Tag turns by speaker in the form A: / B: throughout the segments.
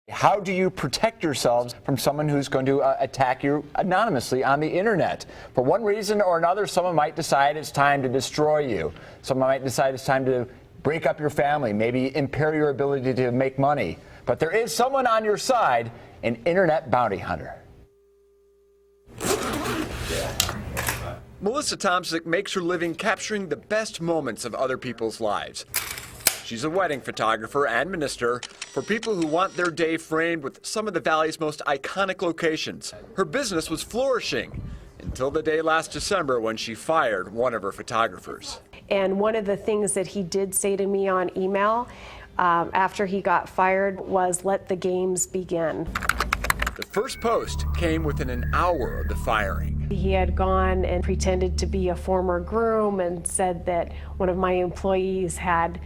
A: How do you protect yourselves from someone who's going to attack you anonymously on the internet? For one reason or another, someone might decide it's time to destroy you. Someone might decide it's time to break up your family, maybe impair your ability to make money. But there is someone on your side, an internet bounty hunter. Melissa Tomczyk makes her living capturing the best moments of other people's lives. She's a wedding photographer and minister for people who want their day framed with some of the Valley's most iconic locations. Her business was flourishing until the day last December when she fired one of her photographers.
B: And one of the things that he did say to me on email after he got fired was, "Let the games begin."
A: The first post came within an hour of the firing.
B: He had gone and pretended to be a former groom and said that one of my employees had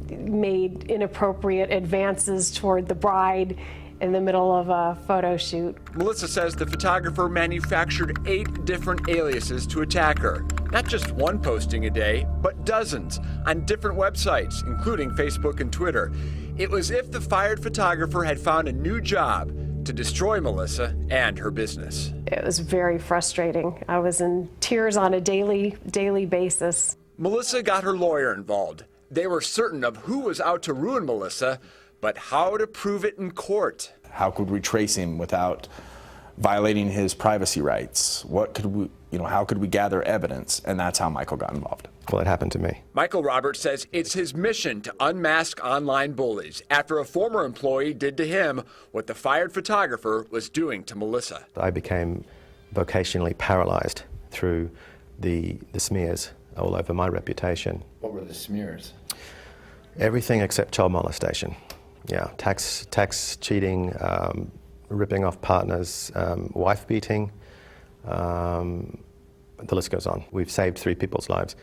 B: made inappropriate advances toward the bride in the middle of a photo shoot.
A: Melissa says the photographer manufactured 8 different aliases to attack her. Not just one posting a day, but dozens on different websites, including Facebook and Twitter. It was as if the fired photographer had found a new job to destroy Melissa and her business.
B: It was very frustrating. I was in tears on a daily basis.
A: Melissa got her lawyer involved. They were certain of who was out to ruin Melissa, but how to prove it in court.
C: How could we trace him without violating his privacy rights? What could we, how could we gather evidence? And that's how Michael got involved.
D: Well, it happened to me.
A: Michael Roberts says it's his mission to unmask online bullies after a former employee did to him what the fired photographer was doing to Melissa.
D: I became vocationally paralyzed through the smears all over my reputation.
C: What were the smears?
D: Everything except child molestation. Yeah, tax cheating, ripping off partners, wife beating, the list goes on. We've saved 3 people's lives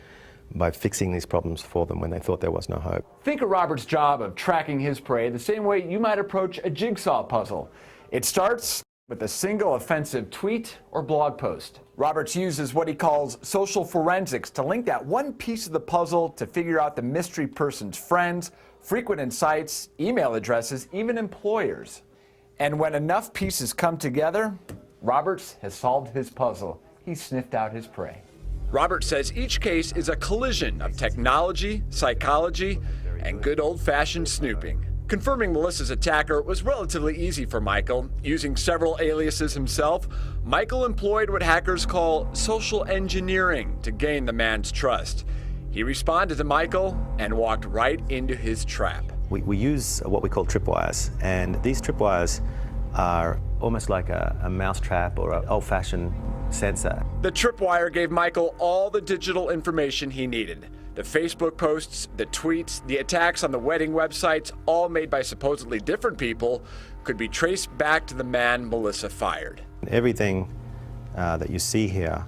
D: by fixing these problems for them when they thought there was no hope.
A: Think of Robert's job of tracking his prey the same way you might approach a jigsaw puzzle. It starts with a single offensive tweet or blog post. Roberts uses what he calls social forensics to link that one piece of the puzzle to figure out the mystery person's friends, frequent sites, email addresses, even employers. And when enough pieces come together, Roberts has solved his puzzle. He sniffed out his prey. Roberts says each case is a collision of technology, psychology, and good old-fashioned snooping. Confirming Melissa's attacker was relatively easy for Michael. Using several aliases himself, Michael employed what hackers call social engineering to gain the man's trust. He responded to Michael and walked right into his trap.
D: We use what we call tripwires, and these tripwires are almost like a mousetrap or an old-fashioned sensor.
A: The tripwire gave Michael all the digital information he needed. The Facebook posts, the tweets, the attacks on the wedding websites, all made by supposedly different people, could be traced back to the man Melissa fired.
D: Everything that you see here,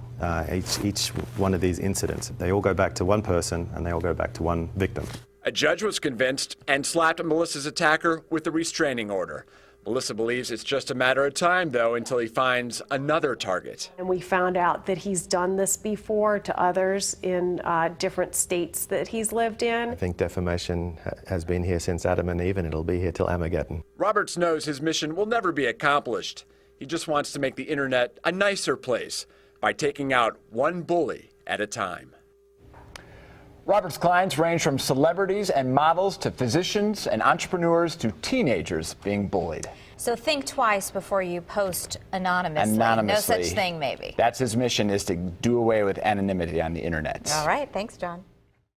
D: each one of these incidents, they all go back to one person and they all go back to one victim.
A: A judge was convinced and slapped Melissa's attacker with a restraining order. Melissa believes it's just a matter of time, though, until he finds another target.
B: And we found out that he's done this before to others in different states that he's lived in.
D: I think defamation has been here since Adam and Eve, and it'll be here till Armageddon.
A: Roberts knows his mission will never be accomplished. He just wants to make the internet a nicer place by taking out one bully at a time. Robert's clients range from celebrities and models to physicians and entrepreneurs to teenagers being bullied.
E: So think twice before you post anonymously. No such thing, maybe.
A: That's his mission, is to do away with anonymity on the internet.
E: All right. Thanks, John.